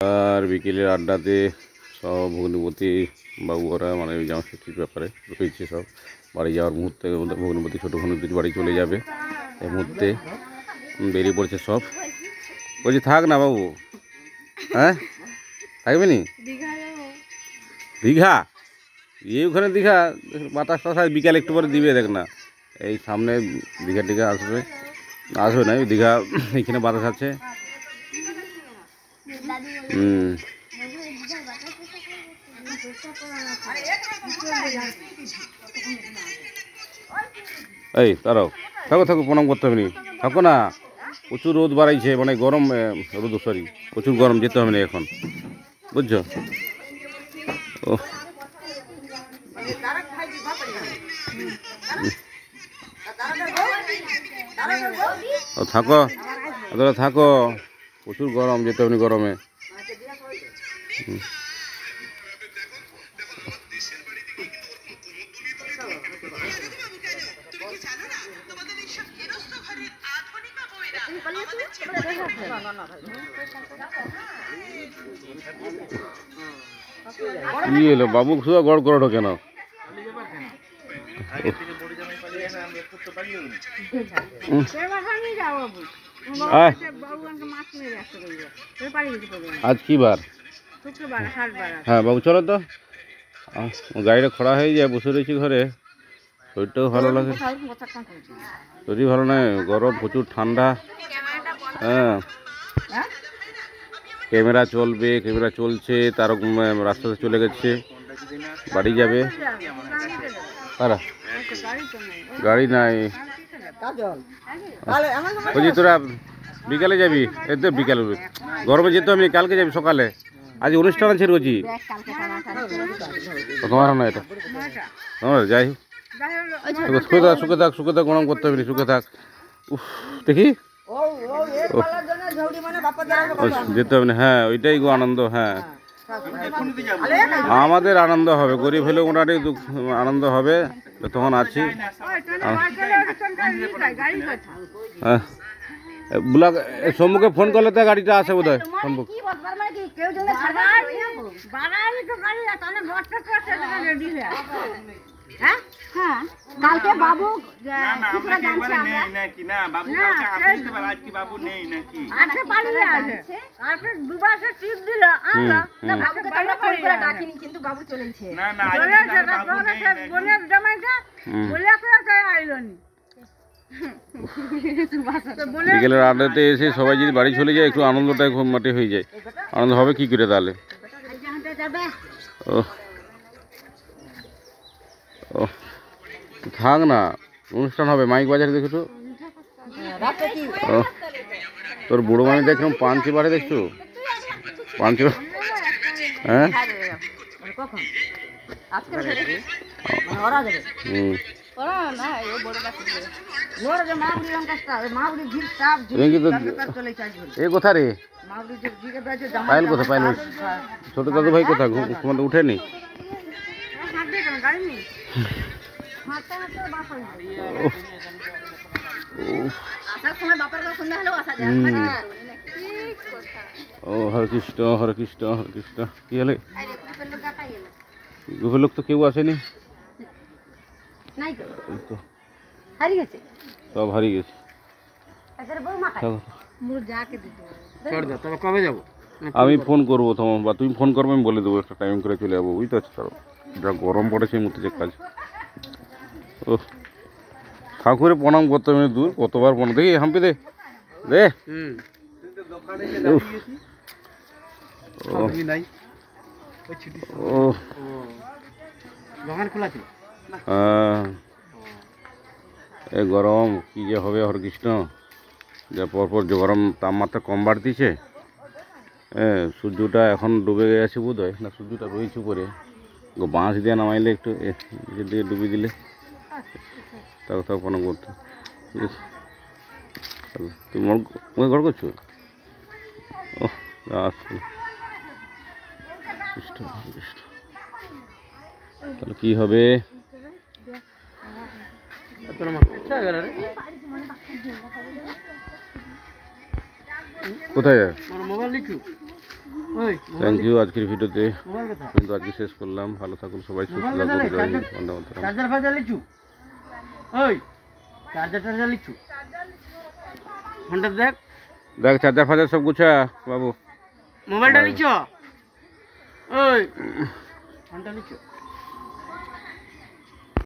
আর বিকেলের আড্ডাতে সব ভগ্নিপতি বাবুরা মানে জামাষষ্ঠীর ব্যাপারে রয়েছে সব বাড়ি যাওয়ার মুহূর্তে ভগ্নিপতি ছোটো ভগ্নিপতি বাড়ি চলে যাবে এই মুহূর্তে বেরিয়ে পড়ছে সব। বলছি থাক না বাবু, হ্যাঁ থাকবে নি দীঘা? ওখানে দীঘা বাতাস টাতাস বিকাল একটু পরে দিবে, দেখ না এই সামনে দীঘা টিঘা আসবে না ওই দীঘা এখানে বাতাস আছে। এই তারাও থাকো প্রণাম করতে হবে নি, থাকো না, প্রচুর রোদ বাড়াইছে, মানে গরম রোদ, সরি প্রচুর গরম, যেতে হবে না এখন, বুঝছো? ও থাকো থাকো, প্রচুর গরম, যেতে হবে না গরমে। কি হলো বাবু, শুধু গড় করো কেন? আজ কি বার? হ্যাঁ বাবু চলো তো, গাড়িটা খড়া হয়ে যায়, বসে রয়েছি ঘরে, শরীরটাও ভালো লাগে, শরীর ভালো নয়, গরম প্রচুর, ঠান্ডা। হ্যাঁ ক্যামেরা চলবে, ক্যামেরা চলছে, তার রাস্তাতে চলে গেছে, বাড়ি যাবে। কারা গাড়ি নাই? বলছি তোরা বিকালে যাবি? এই তো বিকালে, গরমে যেতে হবে, কালকে যাবি সকালে, আজ অনুষ্ঠান আছে রোজই, তোমার না এটা তোমার, যাই সুখে থাক গরম করতে হবে, সুখে থাক। দেখি যেতে হবে না, হ্যাঁ ওইটাই গো আনন্দ। হ্যাঁ আমাদের আনন্দ হবে, গরিব হলেও মোটামুটি আনন্দ হবে, তখন আছি। হ্যাঁ ব্লক সম্মুখে ফোন করলে তো গাড়িটা আসে বোধ হয়, সম্মুখ। কালকে বাবু কিন্তু বাবু চলেছে বিকেলের আড্ডাতে এসে সবাই যদি বাড়ি চলে যায়, একটু আনন্দটা খুব মাটি হয়ে যায়, আনন্দ হবে কি করে তাহলে? ও ও থাক না, অনুষ্ঠান হবে, মাইক বাজারে দেখছো? ও তোর বুড়ো মানে দেখলাম পাঞ্চি বাড়ি, দেখছো পাঞ্চি? হ্যাঁ এ কোথা রে, পায়েল কোথা, পায়েল ছোট দাদু ভাই কোথা, ঘুমাতে উঠেনি? ও হরে কৃষ্ণ হরে কৃষ্ণ হরে কৃষ্ণ। কি হলে গ্রুপের লোক তো কেউ আসেনি, সব হারিয়ে গেছে। কবে যাবো? আমি ফোন করবো তোমার, বা তুমি ফোন করবে, আমি বলে দেবো একটা টাইম করে চলে যাবো, বুঝতে পারছো? তারও যা গরম পড়েছে মধ্যে, যে কাজ। ও ঠাকুরে প্রণাম করতে হবে, দূর কতবার প্রণাম, দেখি হাম্পি দে দে। ও এই গরম কি যে হবে হরে কৃষ্ণ, যা পরপর যে গরম তাপমাত্রা কম বাড়তিছে। সূর্যটা এখন ডুবে গেছে বোধ হয়, না সূর্যটা রয়েছে উপরে, বাঁশ দিয়ে নামাইলে একটু দিয়ে ডুবে দিলে তাও প্রণাম করতে। ঠিক আছে তুমি মুখে ঘর করছো? ও আসলে তাহলে কি হবে? কোথায় যায়? মোবাইল লিখু থ্যাংক ইউ আজকের ভিডিওতে মোবাইল কথা কিন্তু আজকে শেষ করলাম। ভালো থাকুন সবাই, সুস্থ থাকুন, জয় হিন্দ, বন্দে মাতরম। চার্জার ফাজার লিচু ওই চার্জার টার্জার লিচু ফোনটা দেখ দেখ চার্জার ফাজার সব গুছা বাবু। মোবাইলটা লিচু ওই ফোনটা লিচু